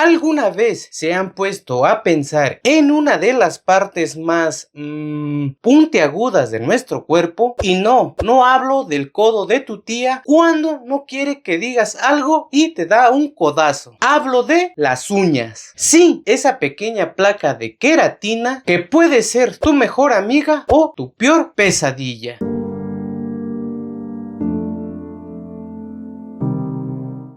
¿Alguna vez se han puesto a pensar en una de las partes más puntiagudas de nuestro cuerpo? Y no hablo del codo de tu tía cuando no quiere que digas algo y te da un codazo. Hablo de las uñas. Sí, esa pequeña placa de queratina que puede ser tu mejor amiga o tu peor pesadilla.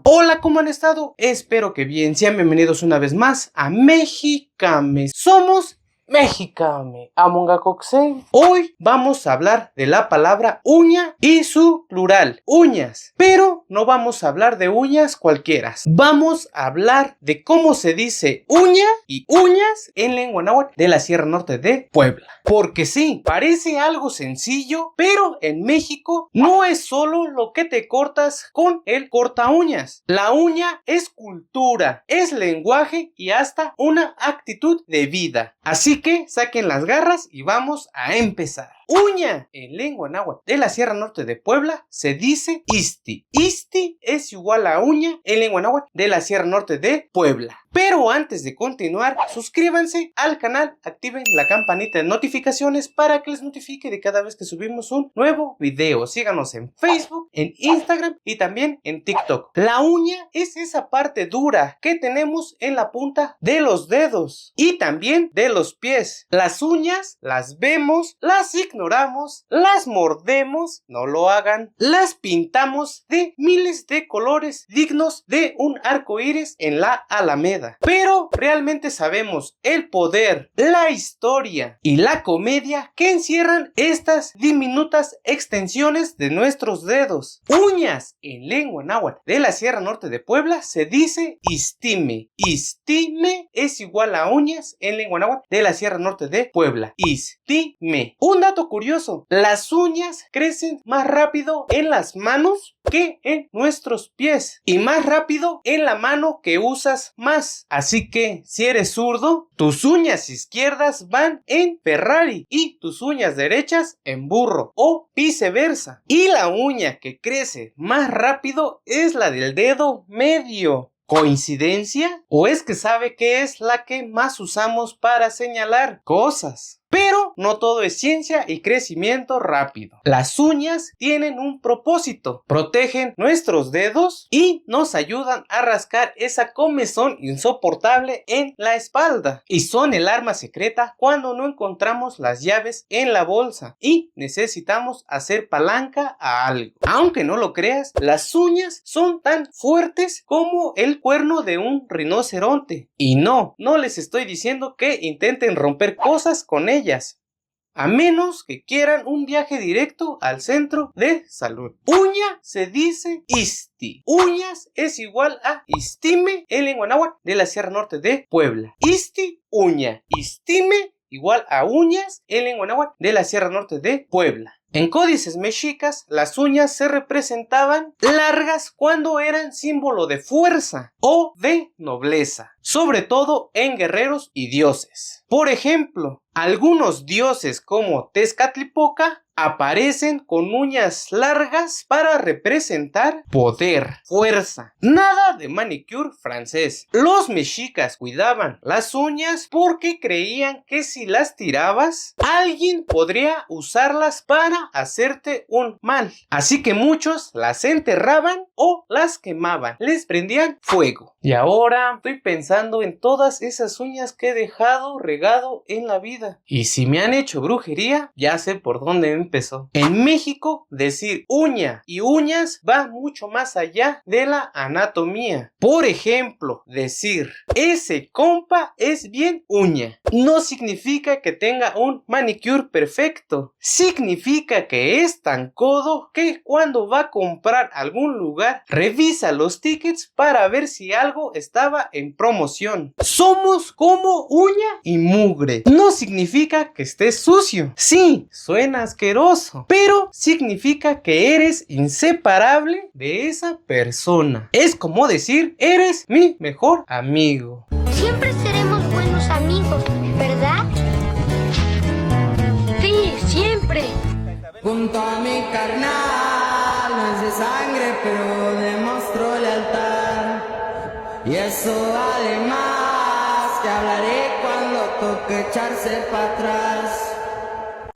Hola, ¿cómo han estado? Espero que bien. Sean bienvenidos una vez más a Mexicame. Somos Mexicame, Amonga Coxé. Hoy vamos a hablar de la palabra uña y su plural, uñas. Pero no vamos a hablar de uñas cualquiera. Vamos a hablar de cómo se dice uña y uñas en lengua náhuatl de la Sierra Norte de Puebla. Porque sí, parece algo sencillo, pero en México no es solo lo que te cortas con el corta uñas. La uña es cultura, es lenguaje y hasta una actitud de vida. Así que saquen las garras y vamos a empezar. Uña en lengua náhuatl de la Sierra Norte de Puebla se dice isti. Isti es igual a uña en lengua náhuatl de la Sierra Norte de Puebla. Pero antes de continuar, suscríbanse al canal, activen la campanita de notificaciones para que les notifique de cada vez que subimos un nuevo video. Síganos en Facebook, en Instagram y también en TikTok. La uña es esa parte dura que tenemos en la punta de los dedos y también de los pies. Las uñas las vemos, las ignoramos, las mordemos, no lo hagan, las pintamos de miles de colores dignos de un arco iris en la Alameda. Pero realmente sabemos el poder, la historia y la comedia que encierran estas diminutas extensiones de nuestros dedos. Uñas en lengua náhuatl de la Sierra Norte de Puebla se dice istime. Istime es igual a uñas en lengua náhuatl de la Sierra Norte de Puebla. Istime. Un dato curioso, las uñas crecen más rápido en las manos que en nuestros pies y más rápido en la mano que usas más. Así que si eres zurdo, tus uñas izquierdas van en Ferrari y tus uñas derechas en burro o viceversa. Y la uña que crece más rápido es la del dedo medio. ¿Coincidencia? ¿O es que sabe que es la que más usamos para señalar cosas? Pero no todo es ciencia y crecimiento rápido. Las uñas tienen un propósito. Protegen nuestros dedos y nos ayudan a rascar esa comezón insoportable en la espalda. Y son el arma secreta cuando no encontramos las llaves en la bolsa y necesitamos hacer palanca a algo. Aunque no lo creas, las uñas son tan fuertes como el cuerno de un rinoceronte. Y no les estoy diciendo que intenten romper cosas con ellas, a menos que quieran un viaje directo al centro de salud. Uña se dice isti. Uñas es igual a istime en lengua náhuatl de la Sierra Norte de Puebla. Isti, uña. Istime igual a uñas en lengua náhuatl de la Sierra Norte de Puebla. En códices mexicas, las uñas se representaban largas cuando eran símbolo de fuerza o de nobleza, sobre todo en guerreros y dioses. Por ejemplo, algunos dioses como Tezcatlipoca aparecen con uñas largas para representar poder, fuerza. Nada de manicure francés. Los mexicas cuidaban las uñas porque creían que si las tirabas, alguien podría usarlas para hacerte un mal. Así que muchos las enterraban o las quemaban. Les prendían fuego. Y ahora estoy pensando en todas esas uñas que he dejado regado en la vida. Y si me han hecho brujería, ya sé por dónde empezó. En México, decir uña y uñas va mucho más allá de la anatomía. Por ejemplo, decir ese compa es bien uña no significa que tenga un manicure perfecto. Significa que es tan codo que cuando va a comprar algún lugar, revisa los tickets para ver si algo estaba en promoción. Somos como uña y mugre. No significa que estés sucio. Sí, suena asqueroso, pero significa que eres inseparable de esa persona. Es como decir, eres mi mejor amigo. Siempre seremos buenos amigos, ¿verdad? Sí, siempre. Junto a mi carnal, no es de sangre, pero demostró lealtad. Y es eso además que hablaré cuando toque echarse para atrás.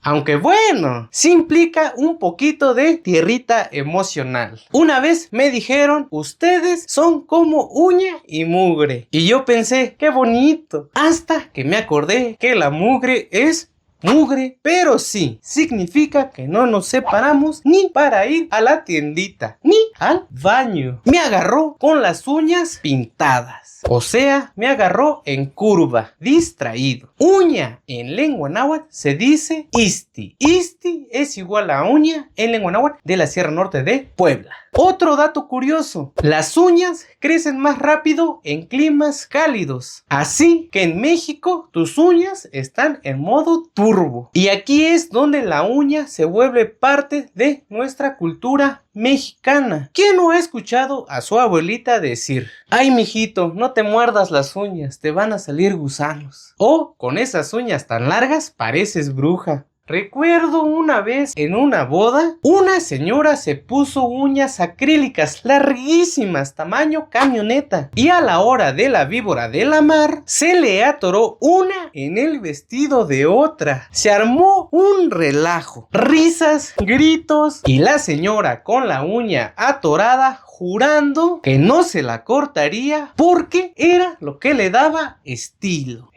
Aunque bueno, sí implica un poquito de tierrita emocional. Una vez me dijeron, ustedes son como uña y mugre. Y yo pensé, qué bonito. Hasta que me acordé que la mugre es mugre, pero sí, significa que no nos separamos ni para ir a la tiendita, ni al baño. Me agarró con las uñas pintadas, o sea, me agarró en curva, distraído. Uña en lengua náhuatl se dice isti. Isti es igual a uña en lengua náhuatl de la Sierra Norte de Puebla. Otro dato curioso, las uñas crecen más rápido en climas cálidos. Así que en México tus uñas están en modo turbo. Y aquí es donde la uña se vuelve parte de nuestra cultura mexicana. ¿Quién no ha escuchado a su abuelita decir: ay, mijito, no te muerdas las uñas, te van a salir gusanos? O con esas uñas tan largas pareces bruja. Recuerdo una vez en una boda, una señora se puso uñas acrílicas larguísimas, tamaño camioneta, y a la hora de la víbora de la mar, se le atoró una en el vestido de otra. Se armó un relajo, risas, gritos, y la señora con la uña atorada jurando que no se la cortaría porque era lo que le daba estilo.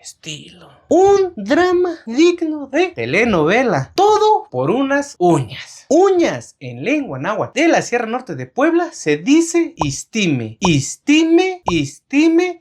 Un drama digno de telenovela. Todo por unas uñas. Uñas en lengua náhuatl de la Sierra Norte de Puebla se dice istime. Istime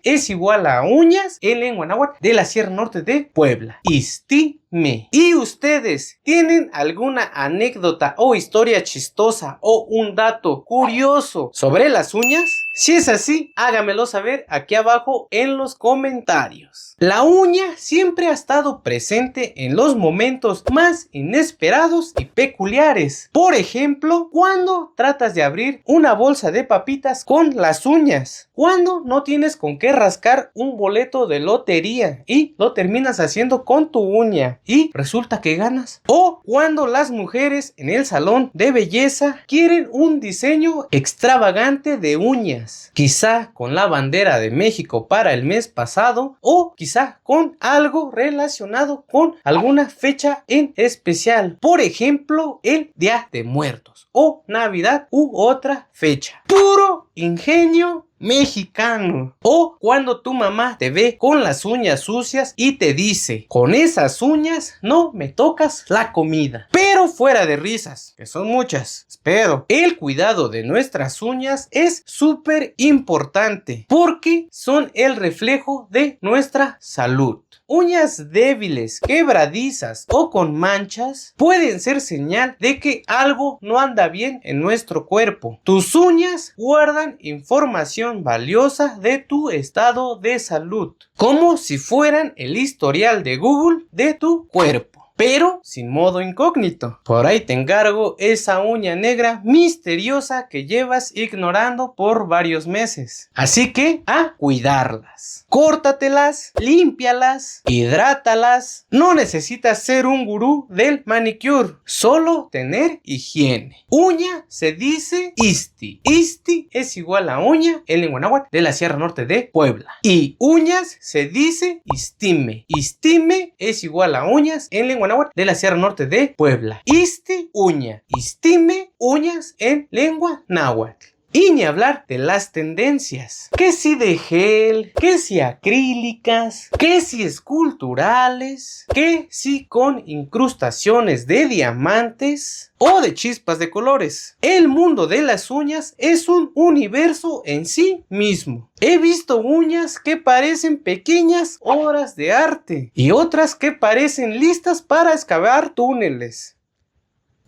es igual a uñas en lengua náhuatl de la Sierra Norte de Puebla. Istime. ¿Y ustedes tienen alguna anécdota o historia chistosa o un dato curioso sobre las uñas? Si es así, hágamelo saber aquí abajo en los comentarios. La uña siempre ha estado presente en los momentos más inesperados y peculiares. Por ejemplo, cuando tratas de abrir una bolsa de papitas con las uñas. Cuando no tienes con qué rascar un boleto de lotería y lo terminas haciendo con tu uña y resulta que ganas. O cuando las mujeres en el salón de belleza quieren un diseño extravagante de uñas. Quizá con la bandera de México para el mes pasado o quizá con algo relacionado con alguna fecha en especial. Por ejemplo, el Día de Muertos o Navidad u otra fecha. Puro ingenio mexicano. O cuando tu mamá te ve con las uñas sucias y te dice: con esas uñas no me tocas la comida. Pero fuera de risas, que son muchas, espero, el cuidado de nuestras uñas es súper importante porque son el reflejo de nuestra salud. Uñas débiles, quebradizas o con manchas pueden ser señal de que algo no anda bien en nuestro cuerpo. Tus uñas guardan información valiosa de tu estado de salud, como si fueran el historial de Google de tu cuerpo, pero sin modo incógnito. Por ahí te encargo esa uña negra misteriosa que llevas ignorando por varios meses. Así que a cuidarlas. Córtatelas, límpialas, hidrátalas. No necesitas ser un gurú del manicure, solo tener higiene. Uña se dice isti. Isti es igual a uña en lengua náhuatl de la Sierra Norte de Puebla. Y uñas se dice istime. Istime es igual a uñas en lengua náhuatl de la Sierra Norte de Puebla. Isti, uña. Istime, uñas en lengua náhuatl. Y ni hablar de las tendencias. Que si de gel, que si acrílicas, que si esculturales, que si con incrustaciones de diamantes o de chispas de colores. El mundo de las uñas es un universo en sí mismo. He visto uñas que parecen pequeñas obras de arte y otras que parecen listas para excavar túneles.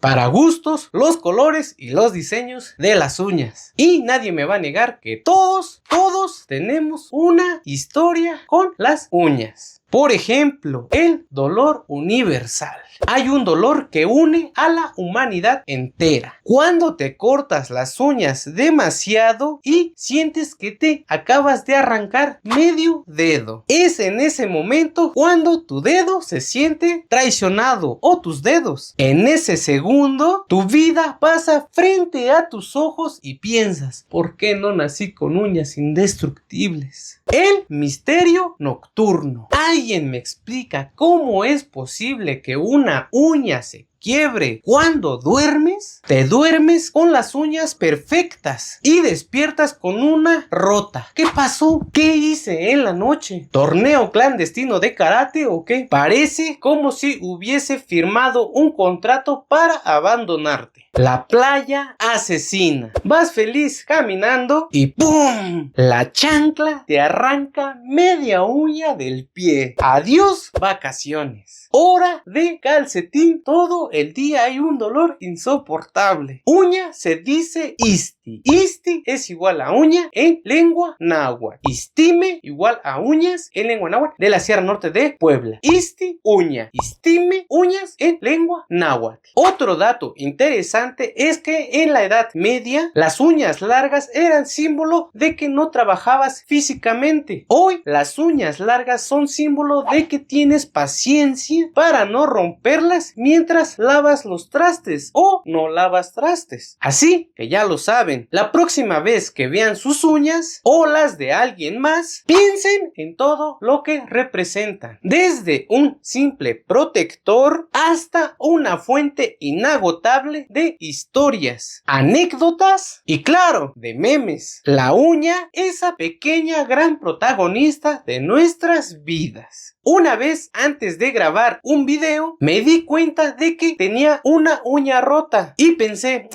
Para gustos, los colores y los diseños de las uñas. Y nadie me va a negar que todos tenemos una historia con las uñas. Por ejemplo, el dolor universal. Hay un dolor que une a la humanidad entera. Cuando te cortas las uñas demasiado y sientes que te acabas de arrancar medio dedo. Es en ese momento cuando tu dedo se siente traicionado o tus dedos. En ese segundo, tu vida pasa frente a tus ojos y piensas, ¿por qué no nací con uñas indestructibles? El misterio nocturno. ¿Alguien me explica cómo es posible que una uña se quiebre cuando duermes? Te duermes con las uñas perfectas y despiertas con una rota. ¿Qué pasó? ¿Qué hice en la noche? ¿Torneo clandestino de karate o qué? Parece como si hubiese firmado un contrato para abandonarte. La playa asesina. Vas feliz caminando y ¡pum! La chancla te arranca media uña del pie. Adiós vacaciones. Hora de calcetín. Todo el día hay un dolor insoportable. Uña se dice isti. Isti es igual a uña en lengua náhuatl. Istime igual a uñas en lengua náhuatl de la Sierra Norte de Puebla. Isti, uña. Istime, uñas en lengua náhuatl. Otro dato interesante es que en la Edad Media las uñas largas eran símbolo de que no trabajabas físicamente. Hoy las uñas largas son símbolo de que tienes paciencia para no romperlas mientras lavas los trastes o no lavas trastes. Así que ya lo saben, la próxima vez que vean sus uñas o las de alguien más, piensen en todo lo que representan. Desde un simple protector hasta una fuente inagotable de historias, anécdotas y claro, de memes. La uña, esa pequeña gran protagonista de nuestras vidas. Una vez antes de grabar un video, me di cuenta de que tenía una uña rota y pensé,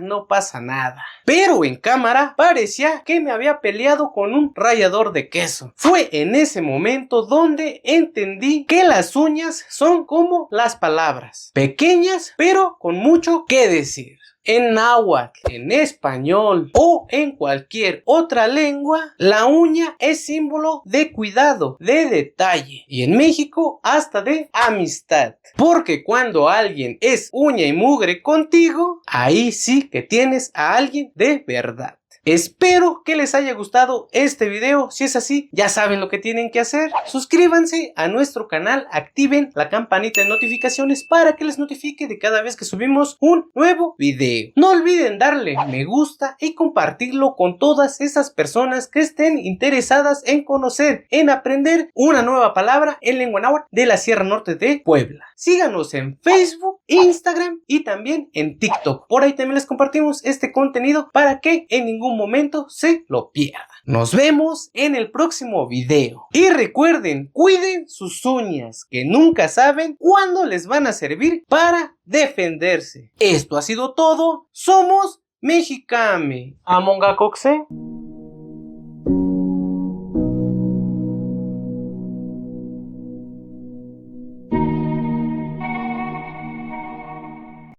no pasa nada. Pero en cámara parecía que me había peleado con un rallador de queso. Fue en ese momento donde entendí que las uñas son como las palabras, pequeñas pero con mucho que decir. En náhuatl, en español o en cualquier otra lengua, la uña es símbolo de cuidado, de detalle y en México hasta de amistad. Porque cuando alguien es uña y mugre contigo, ahí sí que tienes a alguien de verdad. Espero que les haya gustado este video. Si es así, ya saben lo que tienen que hacer. Suscríbanse a nuestro canal, activen la campanita de notificaciones para que les notifique de cada vez que subimos un nuevo video. No olviden darle me gusta y compartirlo con todas esas personas que estén interesadas en conocer, en aprender una nueva palabra en lengua náhuatl de la Sierra Norte de Puebla. Síganos en Facebook, Instagram y también en TikTok. Por ahí también les compartimos este contenido para que en ningún momento se lo pierdan. Nos vemos en el próximo video. Y recuerden, cuiden sus uñas, que nunca saben cuándo les van a servir para defenderse. Esto ha sido todo. Somos Mexicame. Amonga Coxe.